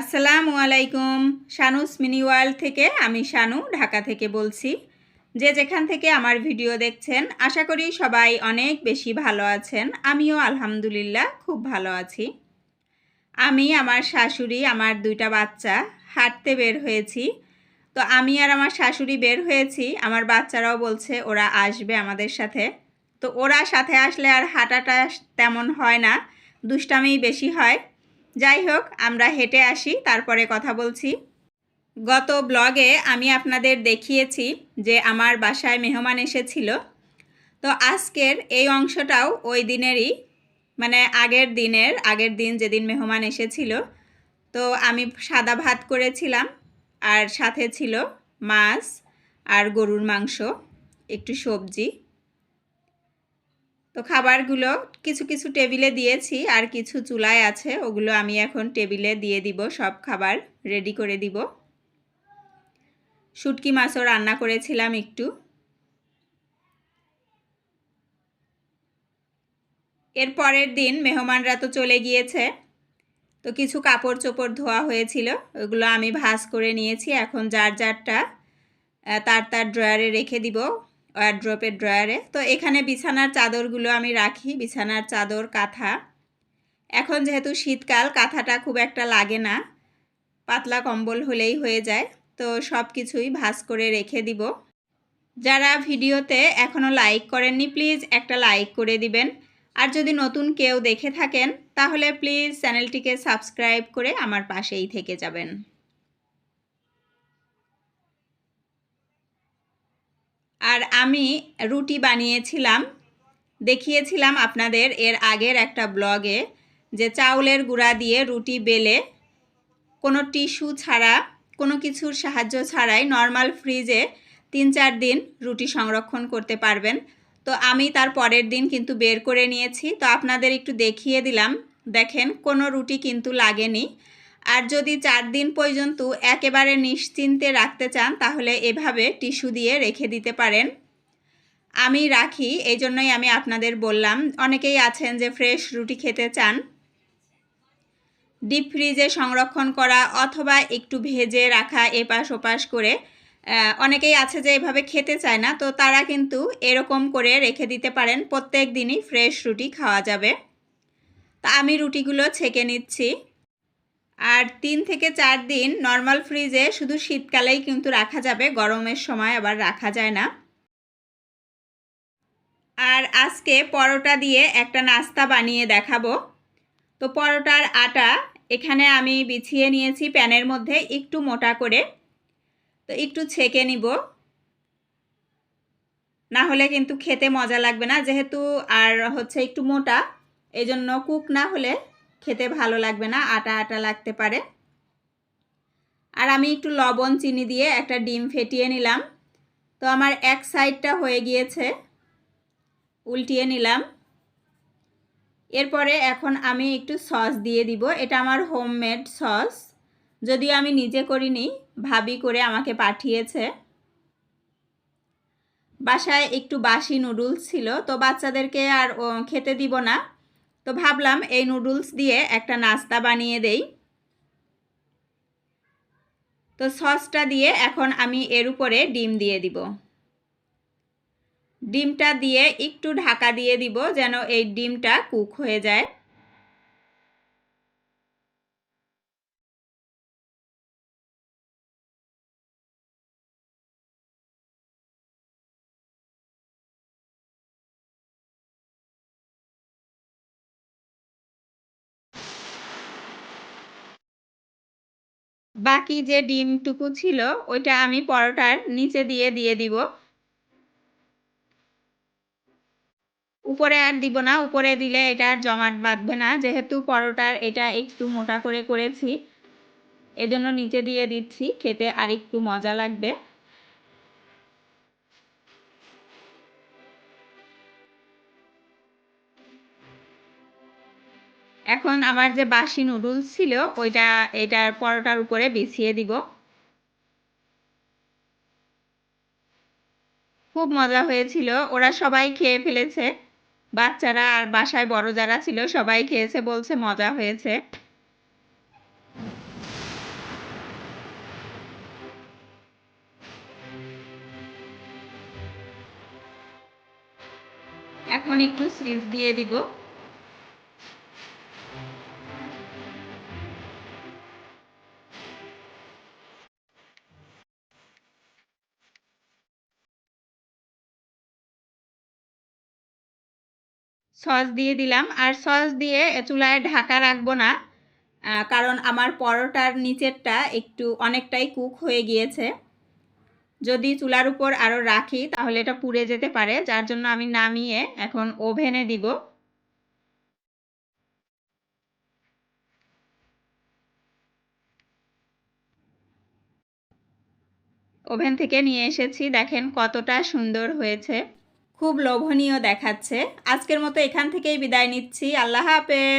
আসসালামু আলাইকুম। শানুস mini world থেকে আমি শানু ঢাকা থেকে বলছি। যে যেখান থেকে আমার ভিডিও দেখছেন আশা করি সবাই অনেক বেশি ভালো আছেন। আমিও আলহামদুলিল্লাহ খুব ভালো আছি। আমি আমার শাশুড়ি আমার 2টা বাচ্চা হাঁটতে বের হয়েছি। তো আমি আর আমার শাশুড়ি বের হয়েছি, আমার বাচ্চারাও বলছে ওরা আসবে আমাদের সাথে। তো ওরা সাথে আসলে আর হাঁটাটা তেমন হয় না, দুষ্টামিই বেশি হয়। যাই হোক, আমরা হেঁটে আসি, তারপরে কথা বলছি। গত ব্লগে আমি আপনাদের দেখিয়েছি যে আমার বাসায় মেহমান এসেছিল। তো আজকের এই অংশটাও ওই দিনেরই, মানে আগের দিন যেদিন মেহমান এসেছিল। তো আমি সাদা ভাত করেছিলাম আর সাথে ছিল মাছ আর গরুর মাংস, একটু সবজি। তো খাবারগুলো কিছু কিছু টেবিলে দিয়েছি আর কিছু চুলায় আছে, ওগুলো আমি এখন টেবিলে দিয়ে দিব। সব খাবার রেডি করে দিব। শুটকি মাছও রান্না করেছিলাম একটু। এর পরের দিন মেহমানরা তো চলে গিয়েছে, তো কিছু কাপড় চোপড় ধোয়া হয়েছিল, ওগুলো আমি ভাঁজ করে নিয়েছি। এখন যার যারটা তার ড্রয়ারে রেখে দিব, ওয়ারড্রপের ড্রয়ারে। তো এখানে বিছানার চাদরগুলো আমি রাখি, বিছানার চাদর কাঁথা। এখন যেহেতু শীতকাল, কাঁথাটা খুব একটা লাগে না, পাতলা কম্বল হলেই হয়ে যায়। তো সব কিছুই ভাঁজ করে রেখে দিব। যারা ভিডিওতে এখনও লাইক করেননি প্লিজ একটা লাইক করে দিবেন। আর যদি নতুন কেউ দেখে থাকেন তাহলে প্লিজ চ্যানেলটিকে সাবস্ক্রাইব করে আমার পাশেই থেকে যাবেন। আর আমি রুটি বানিয়েছিলাম, দেখিয়েছিলাম আপনাদের এর আগের একটা ব্লগে, যে চাউলের গুঁড়া দিয়ে রুটি বেলে কোনো টিস্যু ছাড়া, কোনো কিছুর সাহায্য ছাড়াই নর্মাল ফ্রিজে 3-4 দিন রুটি সংরক্ষণ করতে পারবেন। তো আমি তার পরের দিন কিন্তু বের করে নিয়েছি, তো আপনাদের একটু দেখিয়ে দিলাম। দেখেন, কোনো রুটি কিন্তু লাগেনি। আর যদি 4 দিন পর্যন্ত একেবারে নিশ্চিন্তে রাখতে চান তাহলে এভাবে টিস্যু দিয়ে রেখে দিতে পারেন। আমি রাখি, এই জন্যই আমি আপনাদের বললাম। অনেকেই আছেন যে ফ্রেশ রুটি খেতে চান, ডিপ ফ্রিজে সংরক্ষণ করা অথবা একটু ভেজে রাখা এপাশ ওপাশ করে। অনেকেই আছে যে এভাবে খেতে চায় না, তো তারা কিন্তু এরকম করে রেখে দিতে পারেন, প্রত্যেক দিনই ফ্রেশ রুটি খাওয়া যাবে। তা আমি রুটিগুলো ছেঁকে নিচ্ছি। আর 3 থেকে 4 দিন নর্মাল ফ্রিজে শুধু শীতকালেই কিন্তু রাখা যাবে, গরমের সময় আবার রাখা যায় না। আর আজকে পরোটা দিয়ে একটা নাস্তা বানিয়ে দেখাবো। তো পরোটার আটা এখানে আমি বিছিয়ে নিয়েছি প্যানের মধ্যে একটু মোটা করে। তো একটু ছেঁকে নিব, না হলে কিন্তু খেতে মজা লাগবে না, যেহেতু আর হচ্ছে একটু মোটা, এই জন্য কুক না হলে খেতে ভালো লাগবে না, আটা আটা লাগতে পারে। আর আমি একটু লবণ চিনি দিয়ে একটা ডিম ফেটিয়ে নিলাম। তো আমার এক সাইডটা হয়ে গিয়েছে, উল্টিয়ে নিলাম। এরপরে এখন আমি একটু সস দিয়ে দিব। এটা আমার হোমমেড সস, যদিও আমি নিজে করিনি, ভাবি করে আমাকে পাঠিয়েছে। বাসায় একটু বাসি নুডলস ছিল, তো বাচ্চাদেরকে আর খেতে দিব না, তো ভাবলাম এই নুডলস দিয়ে একটা নাস্তা বানিয়ে দেই। তো সসটা দিয়ে এখন আমি এর উপরে ডিম দিয়ে দিব। ডিমটা দিয়ে একটু ঢাকা দিয়ে দিব যেন এই ডিমটা কুক হয়ে যায়। বাকি যে ডিমটুকু ছিল ওইটা আমি পরোটার নিচে দিয়ে দিব। উপরে আর দিব না, উপরে দিলে এটা আর জমাট বাঁধবে না, যেহেতু পরোটার এটা একটু মোটা করে করেছি, এজন্য নিচে দিয়ে দিচ্ছি, খেতে আর একটু মজা লাগবে। এখন আমার যে বাসি নুডলস ছিল ওইটা এটার পরোটার উপরে বিছিয়ে দিব। খুব মজা হয়েছিল, ওরা সবাই খেয়ে ফেলেছে, বাচ্চারা আর বাসায় বড় যারা ছিল সবাই খেয়েছে, বলছে মজা হয়েছে। এখন একটু চিজ দিয়ে দিব। সস দিয়ে দিলাম, আর সস দিয়ে চুলায় ঢাকা রাখবো না, কারণ আমার পরোটার নিচেরটা একটু অনেকটাই কুক হয়ে গিয়েছে। যদি চুলার উপর আরও রাখি তাহলে এটা পুড়ে যেতে পারে, যার জন্য আমি নামিয়ে এখন ওভেনে দিব। ওভেন থেকে নিয়ে এসেছি, দেখেন কতটা সুন্দর হয়েছে, খুব লোভনীয় দেখাচ্ছে। আজকের মতো এখান থেকেই বিদায় নিচ্ছি। আল্লাহ হাফেজ।